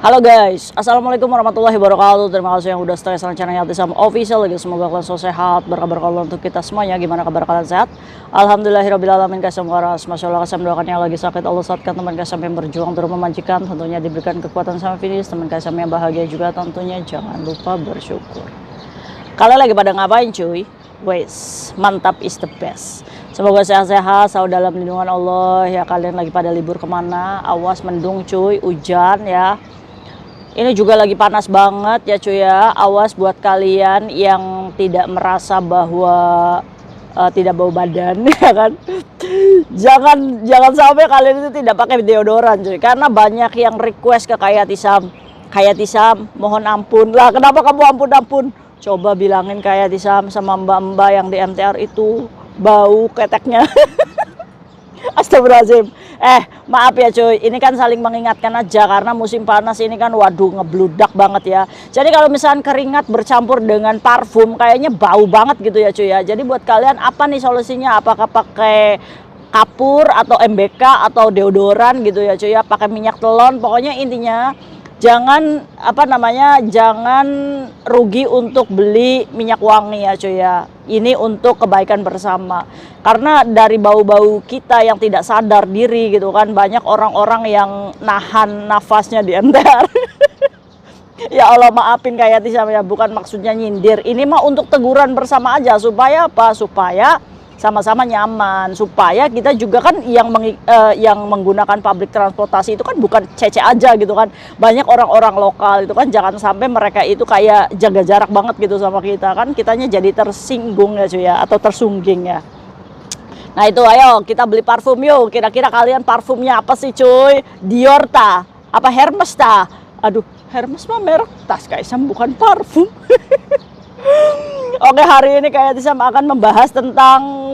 Halo guys, assalamualaikum warahmatullahi wabarakatuh. Terima kasih yang udah stay sama channel Yatisam Official. Semoga kalian selalu sehat, berkabar kalau untuk kita semuanya. Gimana kabar kalian, sehat? Alhamdulillahirobbilalamin. Kasih keras, masya Allah. Kasih mendoakan yang lagi sakit Allah sehatkan, teman kasih yang berjuang terus memajikan, tentunya diberikan kekuatan sama finish. Teman kasih yang bahagia juga tentunya, jangan lupa bersyukur. Kalian lagi pada ngapain cuy? Wes, mantap is the best. Semoga sehat-sehat, selalu dalam lindungan Allah ya. Kalian lagi pada libur kemana? Awas mendung cuy, hujan ya. Ini juga lagi panas banget ya cuy ya. Awas buat kalian yang tidak merasa bahwa tidak bau badan ya kan. Jangan sampai kalian itu tidak pakai deodoran cuy. Karena banyak yang request ke Kayatisam. Kayatisam, mohon ampun. Lah kenapa kamu ampun-ampun? Coba bilangin Kayatisam sama mbak-mbak yang di MTR itu bau keteknya. Astagfirullahaladzim. Maaf ya cuy, ini kan saling mengingatkan aja karena musim panas ini kan waduh ngebludak banget ya. Jadi kalau misalnya keringat bercampur dengan parfum kayaknya bau banget gitu ya cuy ya. Jadi buat kalian apa nih solusinya? Apakah pakai kapur atau MBK atau deodoran gitu ya cuy ya, pakai minyak telon. Pokoknya intinya jangan jangan rugi untuk beli minyak wangi ya cuy ya. Ini untuk kebaikan bersama. Karena dari bau-bau kita yang tidak sadar diri gitu kan, banyak orang-orang yang nahan nafasnya di MTR. Ya Allah maafin Kayatisam ya, bukan maksudnya nyindir. Ini mah untuk teguran bersama aja supaya apa? Supaya sama-sama nyaman, supaya kita juga kan yang menggunakan public transportasi itu kan bukan cece aja gitu kan, banyak orang-orang lokal itu kan, jangan sampai mereka itu kayak jaga jarak banget gitu sama kita kan, kitanya jadi tersinggung ya cuy ya, atau tersungging ya. Nah itu ayo kita beli parfum yuk. Kira-kira kalian parfumnya apa sih cuy? Dior ta? Apa Hermes ta? Aduh, Hermes mah merek tas Kaisam, bukan parfum. Oke, hari ini Kayatisam akan membahas tentang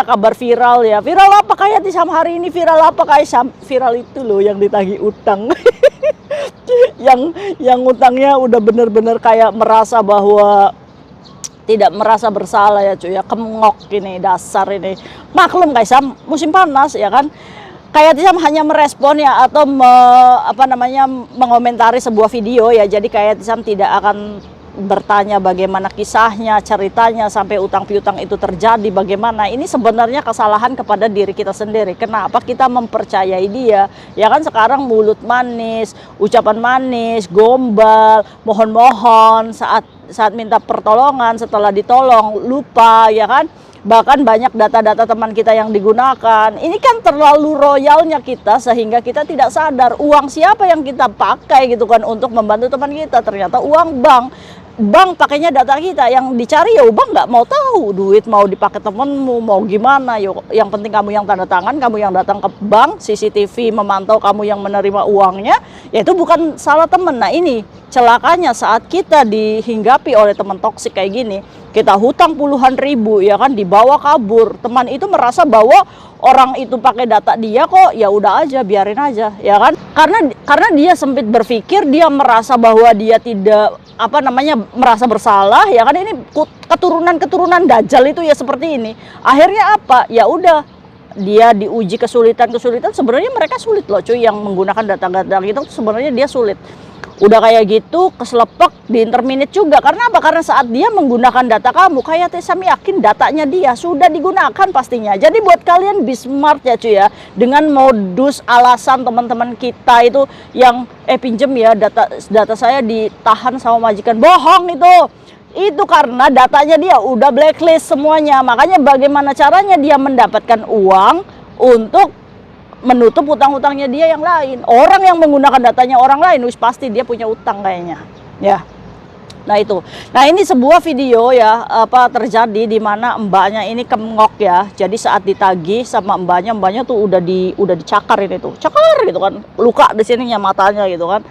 kabar viral ya. Viral apa Kayatisam hari ini? Viral apa Kaisam? Viral itu loh yang ditagih utang. yang utangnya udah bener-bener kayak merasa bahwa tidak merasa bersalah ya cuy ya. Kemengok ini dasar ini. Maklum Kaisam musim panas ya kan. Kayatisam hanya merespon ya atau mengomentari sebuah video ya. Jadi Kayatisam tidak akan bertanya bagaimana kisahnya, ceritanya sampai utang piutang itu terjadi bagaimana. Ini sebenarnya kesalahan kepada diri kita sendiri. Kenapa kita mempercayai dia? Ya kan sekarang mulut manis, ucapan manis, gombal, mohon-mohon saat minta pertolongan, setelah ditolong lupa ya kan. Bahkan banyak data-data teman kita yang digunakan. Ini kan terlalu royalnya kita sehingga kita tidak sadar uang siapa yang kita pakai gitu kan untuk membantu teman kita. Ternyata uang bank pakainya data kita, yang dicari ya bank nggak mau tahu duit mau dipakai temenmu mau gimana. Yuk, yang penting kamu yang tanda tangan, kamu yang datang ke bank, CCTV memantau kamu yang menerima uangnya, ya itu bukan salah temen. Nah ini celakanya saat kita dihinggapi oleh teman toksik kayak gini, kita hutang puluhan ribu ya kan, dibawa kabur, teman itu merasa bahwa orang itu pakai data dia kok, ya udah aja biarin aja ya kan, karena dia sempit berpikir, dia merasa bahwa dia tidak merasa bersalah ya kan. Ini keturunan Dajjal itu ya seperti ini. Akhirnya apa? Ya udah dia diuji kesulitan sebenarnya mereka sulit loh cuy, yang menggunakan data-data itu sebenarnya dia sulit. Udah kayak gitu keselepek di interminute juga. Karena apa? Karena saat dia menggunakan data kamu, Kayatisam yakin datanya dia sudah digunakan pastinya. Jadi buat kalian be smart ya cuy ya, dengan modus alasan teman-teman kita itu yang pinjem ya data saya ditahan sama majikan. Bohong itu karena datanya dia udah blacklist semuanya. Makanya bagaimana caranya dia mendapatkan uang untuk menutup utang-utangnya dia yang lain. Orang yang menggunakan datanya orang lain wis pasti dia punya utang kayaknya ya. Nah itu, nah ini sebuah video ya terjadi di mana mbaknya ini kemengok ya. Jadi saat ditagih sama mbaknya tuh udah dicakar ini tuh, cakar gitu kan, luka di sininya matanya gitu kan.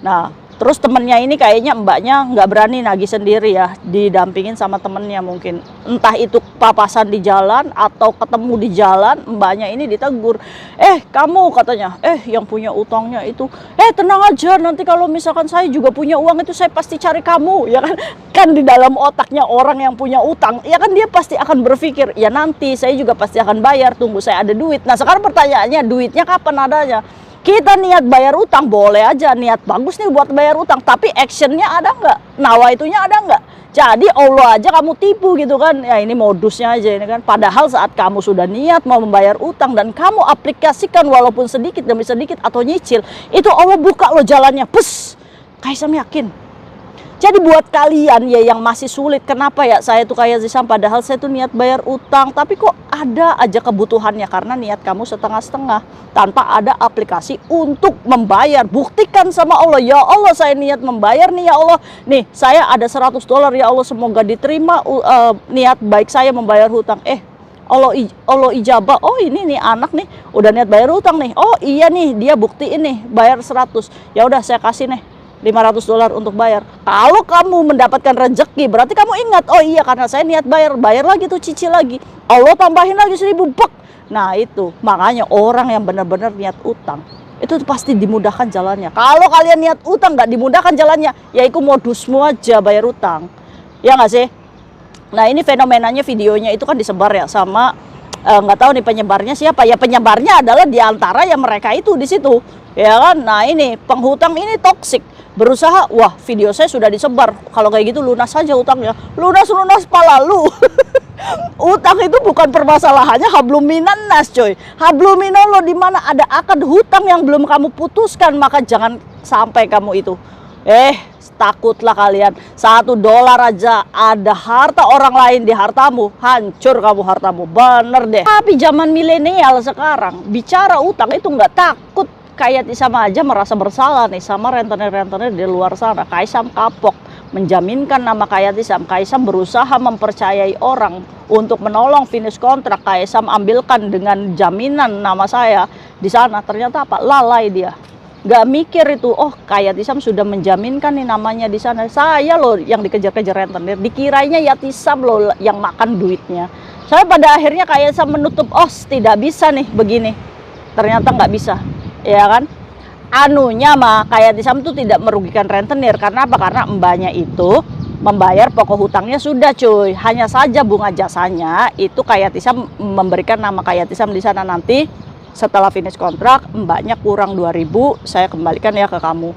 Nah terus temennya ini kayaknya mbaknya nggak berani nagih sendiri ya, didampingin sama temennya mungkin. Entah itu papasan di jalan atau ketemu di jalan, mbaknya ini ditegur. Kamu katanya, yang punya utangnya itu, tenang aja, nanti kalau misalkan saya juga punya uang itu saya pasti cari kamu ya kan. Kan di dalam otaknya orang yang punya utang ya kan, dia pasti akan berpikir ya nanti saya juga pasti akan bayar, tunggu saya ada duit. Nah sekarang pertanyaannya, duitnya kapan adanya? Kita niat bayar utang boleh aja, niat bagus nih buat bayar utang, tapi actionnya ada nggak? Nawa itunya ada nggak? Jadi Allah aja kamu tipu gitu kan. Ya ini modusnya aja ini kan. Padahal saat kamu sudah niat mau membayar utang dan kamu aplikasikan walaupun sedikit demi sedikit atau nyicil, itu Allah buka lo jalannya. Pus. Kaisam yakin. Jadi buat kalian ya yang masih sulit, kenapa ya saya tuh kayak Zisam padahal saya tuh niat bayar utang, tapi kok ada aja kebutuhannya karena niat kamu setengah-setengah tanpa ada aplikasi untuk membayar. Buktikan sama Allah, ya Allah saya niat membayar nih ya Allah. Nih saya ada $100 ya Allah, semoga diterima niat baik saya membayar hutang. Allah ijabah, oh ini nih anak nih udah niat bayar hutang nih, oh iya nih dia buktiin nih bayar 100, ya udah saya kasih nih $500 untuk bayar. Kalau kamu mendapatkan rezeki berarti kamu ingat, oh iya karena saya niat bayar lagi tuh cicil lagi, Allah tambahin lagi 1000 bek. Nah itu makanya orang yang benar-benar niat utang itu pasti dimudahkan jalannya. Kalau kalian niat utang nggak dimudahkan jalannya, ya itu modusmu aja bayar utang, ya nggak sih? Nah ini fenomenanya, videonya itu kan disebar ya sama nggak tahu nih penyebarnya siapa ya. Penyebarnya adalah diantara yang mereka itu di situ, ya kan. Nah ini penghutang ini toksik, berusaha, wah video saya sudah disebar, kalau kayak gitu lunas saja utangnya. Lunas pala lu. Utang itu bukan permasalahannya hablum minan nas coy, hablum minallah, di mana ada akad hutang yang belum kamu putuskan, maka jangan sampai kamu itu takutlah kalian $1 aja ada harta orang lain di hartamu, hancur kamu hartamu, bener deh. Tapi zaman milenial sekarang bicara utang itu nggak takut. Kayak sama aja merasa bersalah nih sama rentenir-rentenir di luar sana. Kaisam kapok menjaminkan nama Kayatisam. Kaisam berusaha mempercayai orang untuk menolong finish kontrak. Kaisam ambilkan dengan jaminan nama saya di sana. Ternyata apa? Lalai dia. Gak mikir itu, oh Kayatisam sudah menjaminkan nih namanya di sana. Saya loh yang dikejar-kejar rentenir. Dikiranya Yatisam loh yang makan duitnya. Saya pada akhirnya Kayatisam menutup, oh tidak bisa nih begini. Ternyata nggak bisa. Ya kan, anunya mah Kayatisam tuh tidak merugikan rentenir. Karena apa? Karena mbaknya itu membayar pokok hutangnya sudah cuy, hanya saja bunga jasanya itu Kayatisam memberikan nama Kayatisam di sana. Nanti setelah finish kontrak mbaknya kurang 2000, saya kembalikan ya ke kamu.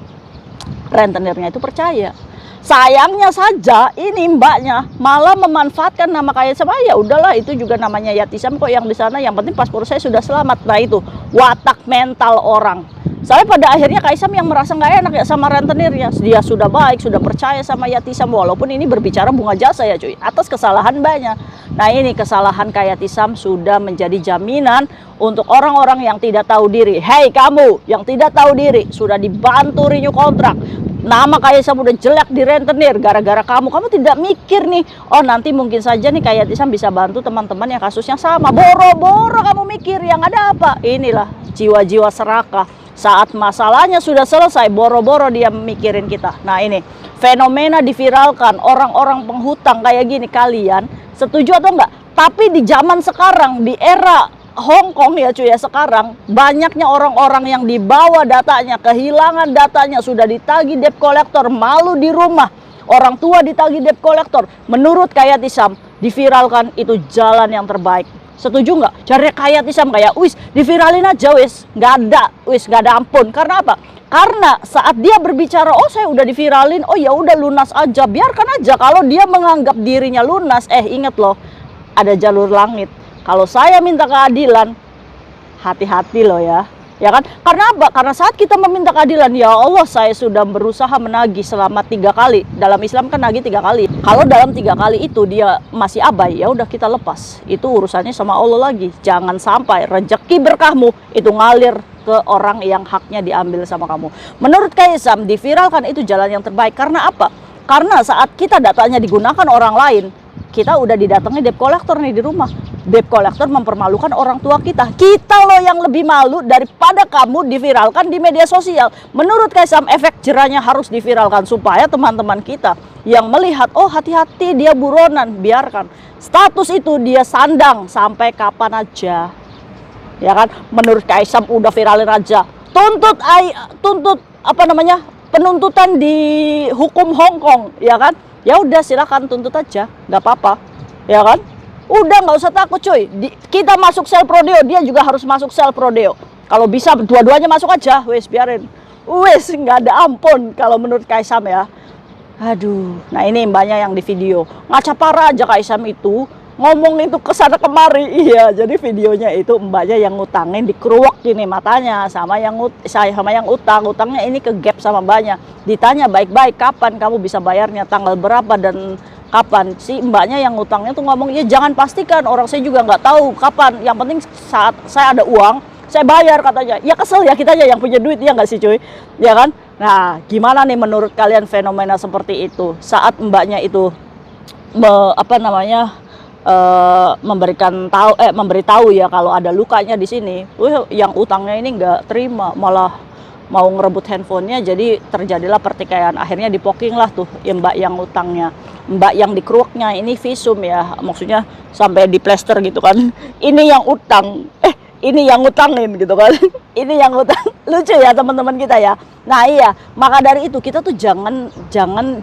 Rentenirnya itu percaya. Sayangnya saja ini mbaknya malah memanfaatkan nama Kayatisam. Ya udahlah itu juga namanya Yatisam kok yang di sana, yang penting paspor saya sudah selamat. Nah itu watak mental orang. Saya pada akhirnya Kaisam yang merasa nggak enak ya sama rentenirnya. Dia sudah baik, sudah percaya sama Yatisam, walaupun ini berbicara bunga jasa ya cuy, atas kesalahan banyak. Nah ini kesalahan Kayatisam sudah menjadi jaminan untuk orang-orang yang tidak tahu diri. Hei kamu yang tidak tahu diri, sudah dibantu renew kontrak, nama Kayatisam udah jelek di rentenir gara-gara kamu tidak mikir nih, oh nanti mungkin saja nih Kayatisam bisa bantu teman-teman yang kasusnya sama. Boro-boro kamu mikir yang ada apa? Inilah jiwa-jiwa serakah. Saat masalahnya sudah selesai, boro-boro dia mikirin kita. Nah ini fenomena diviralkan orang-orang penghutang kayak gini. Kalian setuju atau enggak? Tapi di zaman sekarang, di era Hong Kong ya cuy ya, sekarang banyaknya orang-orang yang dibawa datanya, kehilangan datanya, sudah ditagih debt collector, malu di rumah, orang tua ditagih debt collector. Menurut Kayatisam diviralkan itu jalan yang terbaik. Setuju nggak? Cari Kayatisam kayak wis diviralin aja wis, nggak ada ampun. Karena apa? Karena saat dia berbicara, oh saya udah diviralin, oh ya udah lunas aja, biarkan aja. Kalau dia menganggap dirinya lunas, ingat loh, ada jalur langit. Kalau saya minta keadilan, hati-hati loh ya. Ya kan? Karena apa? Karena saat kita meminta keadilan, ya Allah saya sudah berusaha menagih selama 3 kali. Dalam Islam kan nagih 3 kali. Kalau dalam 3 kali itu dia masih abai, ya udah kita lepas. Itu urusannya sama Allah lagi. Jangan sampai rezeki berkahmu itu ngalir ke orang yang haknya diambil sama kamu. Menurut Kaisam diviralkan itu jalan yang terbaik. Karena apa? Karena saat kita datanya digunakan orang lain, kita udah didatangi debt collector nih di rumah. Debt collector mempermalukan orang tua kita. Kita loh yang lebih malu daripada kamu diviralkan di media sosial. Menurut Kaisam efek jerahnya harus diviralkan supaya teman-teman kita yang melihat, oh hati-hati dia buronan, biarkan. Status itu dia sandang sampai kapan aja. Ya kan? Menurut Kaisam udah viralin aja. Tuntut apa namanya? Penuntutan di hukum Hong Kong, ya kan? Ya udah silakan tuntut aja, nggak apa-apa. Ya kan? Udah nggak usah takut cuy. Kita masuk sel prodeo, dia juga harus masuk sel prodeo. Kalau bisa dua-duanya masuk aja, wes biarin. Wes nggak ada ampun kalau menurut Kaisam ya. Aduh, nah ini mbaknya yang di video. Ngaca parah aja Kaisam itu. Ngomong itu kesana kemari. Iya, jadi videonya itu mbaknya yang ngutangin dikeruak gini matanya sama yang utang. Utangnya ini ke gap sama mbaknya. Ditanya baik-baik, kapan kamu bisa bayarnya, tanggal berapa dan kapan. Si mbaknya yang ngutangnya tuh ngomong, ya jangan pastikan, orang saya juga nggak tahu kapan. Yang penting saat saya ada uang, saya bayar katanya. Ya kesel ya kita aja yang punya duit, ya nggak sih cuy, ya kan? Nah, gimana nih menurut kalian fenomena seperti itu saat mbaknya itu memberitahu ya kalau ada lukanya di sini. Yang utangnya ini nggak terima, malah mau ngerebut handphonenya, jadi terjadilah pertikaian. Akhirnya dipoking lah tuh ya mbak yang utangnya, mbak yang dikeruaknya ini visum ya, maksudnya sampai di plester gitu kan. Ini yang utang, ini yang ngutangin gitu kan. Ini yang ngutang. Lucu ya teman-teman kita ya. Nah iya, maka dari itu kita tuh jangan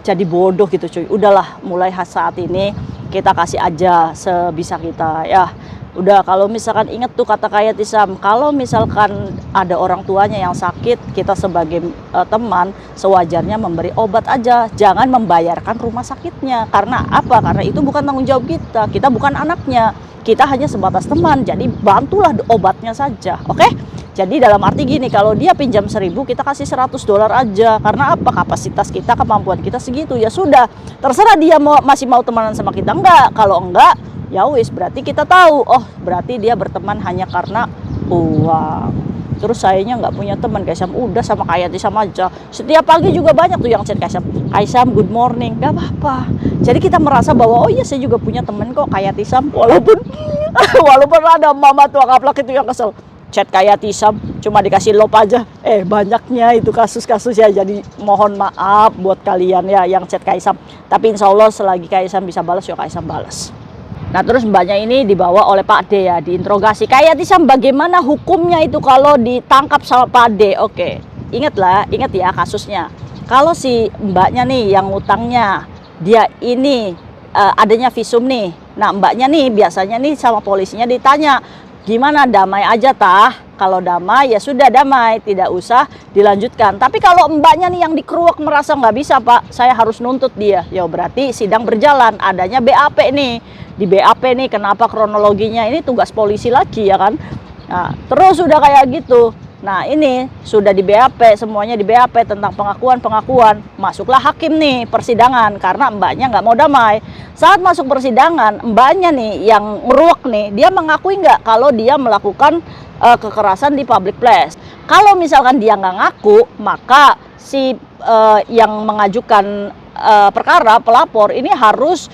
jadi bodoh gitu cuy. Udahlah, mulai saat ini kita kasih aja sebisa kita ya. Udah, kalau misalkan inget tuh kata kayak Tisam, kalau misalkan ada orang tuanya yang sakit, kita sebagai teman sewajarnya memberi obat aja, jangan membayarkan rumah sakitnya. Karena apa? Karena itu bukan tanggung jawab kita, kita bukan anaknya, kita hanya sebatas teman. Jadi bantulah obatnya saja, oke? Jadi dalam arti gini, kalau dia pinjam 1.000, kita kasih $100 aja. Karena apa? Kapasitas kita, kemampuan kita segitu. Ya sudah, terserah dia masih mau temenan sama kita enggak. Kalau enggak, ya wis, berarti kita tahu, oh berarti dia berteman hanya karena uang. Terus sayanya nggak punya teman, Kaisam udah sama kayak Tisam aja. Setiap pagi juga banyak tuh yang chat Kaisam, Kaisam good morning, nggak apa-apa. Jadi kita merasa bahwa oh iya saya juga punya teman kok kayak Tisam, walaupun ada mama tua kaplak itu yang kesel. Chat kayak Tisam cuma dikasih love aja, banyaknya itu kasus-kasus ya. Jadi mohon maaf buat kalian ya yang chat Kaisam. Tapi insya Allah selagi Kaisam bisa balas ya Kaisam balas. Nah terus mbaknya ini dibawa oleh Pak D ya, diinterogasi. Kayak Tisam bagaimana hukumnya itu kalau ditangkap sama Pak D? Oke, ingat ya kasusnya. Kalau si mbaknya nih yang utangnya, dia ini adanya visum nih. Nah mbaknya nih biasanya nih sama polisinya ditanya, gimana, damai aja tah? Kalau damai ya sudah damai, tidak usah dilanjutkan. Tapi kalau mbaknya nih yang dikeruak merasa nggak bisa Pak, saya harus nuntut dia. Ya berarti sidang berjalan, adanya BAP nih. Di BAP nih, kenapa kronologinya ini tugas polisi lagi ya kan. Nah terus sudah kayak gitu. Nah ini sudah di BAP, semuanya di BAP tentang pengakuan. Masuklah hakim nih persidangan karena mbaknya nggak mau damai. Saat masuk persidangan, mbaknya nih yang ngeruak nih, dia mengakui nggak kalau dia melakukan kekerasan di public place. Kalau misalkan dia nggak ngaku, maka si yang mengajukan perkara, pelapor ini harus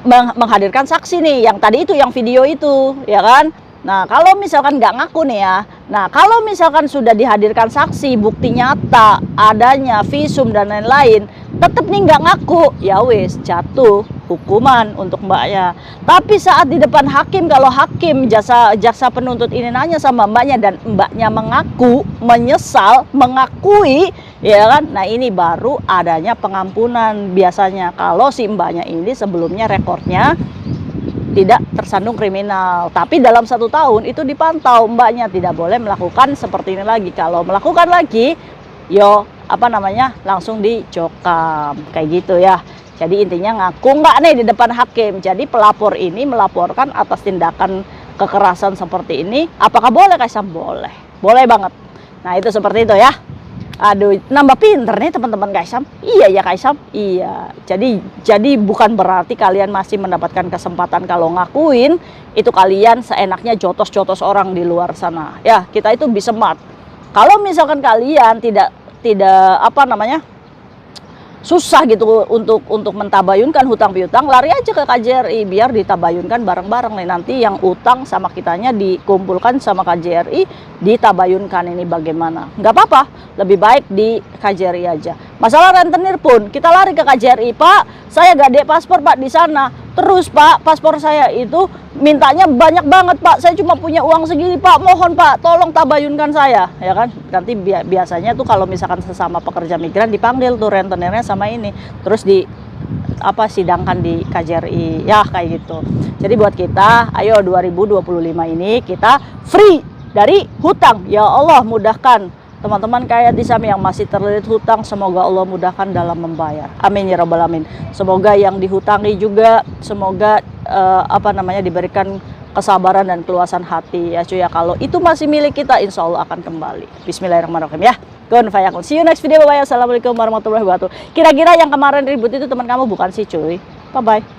menghadirkan saksi nih, yang tadi itu, yang video itu, ya kan. Nah kalau misalkan nggak ngaku nih ya, nah kalau misalkan sudah dihadirkan saksi, bukti nyata adanya visum dan lain-lain, tetap nih nggak ngaku, ya wis jatuh hukuman untuk mbaknya. Tapi saat di depan hakim, kalau hakim jaksa penuntut ini nanya sama mbaknya dan mbaknya mengaku, menyesal, mengakui, ya kan. Nah ini baru adanya pengampunan biasanya kalau si mbaknya ini sebelumnya rekornya tidak tersandung kriminal. Tapi dalam 1 tahun itu dipantau, mbaknya tidak boleh melakukan seperti ini lagi. Kalau melakukan lagi, langsung dicokam kayak gitu ya. Jadi intinya ngaku nggak nih di depan hakim. Jadi pelapor ini melaporkan atas tindakan kekerasan seperti ini. Apakah boleh Kaisam? Boleh, boleh banget. Nah itu seperti itu ya. Aduh, nambah pinter nih teman-teman Kaisam. Iya ya Kaisam. Iya. Jadi bukan berarti kalian masih mendapatkan kesempatan kalau ngakuin itu kalian seenaknya jotos-jotos orang di luar sana. Ya kita itu bisa smart. Kalau misalkan kalian tidak susah gitu untuk mentabayunkan hutang piutang, lari aja ke KJRI biar ditabayunkan bareng-bareng nih. Nanti yang utang sama kitanya dikumpulkan sama KJRI, ditabayunkan. Ini bagaimana? Nggak apa-apa, lebih baik di KJRI aja. Masalah rentenir pun kita lari ke KJRI, Pak saya gade paspor Pak di sana. Terus Pak paspor saya itu mintanya banyak banget Pak, saya cuma punya uang segini Pak, mohon Pak tolong tabayunkan saya, ya kan. Nanti biasanya tuh kalau misalkan sesama pekerja migran dipanggil tuh rentenirnya sama ini, terus sidangkan di KJRI ya kayak gitu. Jadi buat kita, ayo 2025 ini kita free dari hutang. Ya Allah, mudahkan teman-teman kayak Tisam yang masih terlilit hutang, semoga Allah mudahkan dalam membayar. Amin ya rabbal alamin. Semoga yang dihutangi juga semoga diberikan kesabaran dan keluasan hati ya cuy ya. Kalau itu masih milik kita, insya Allah akan kembali. Bismillahirrahmanirrahim ya. Kun fayakun. See you next video. Bye bye. Assalamualaikum warahmatullahi wabarakatuh. Kira-kira yang kemarin ribut itu teman kamu bukan sih cuy? Bye bye.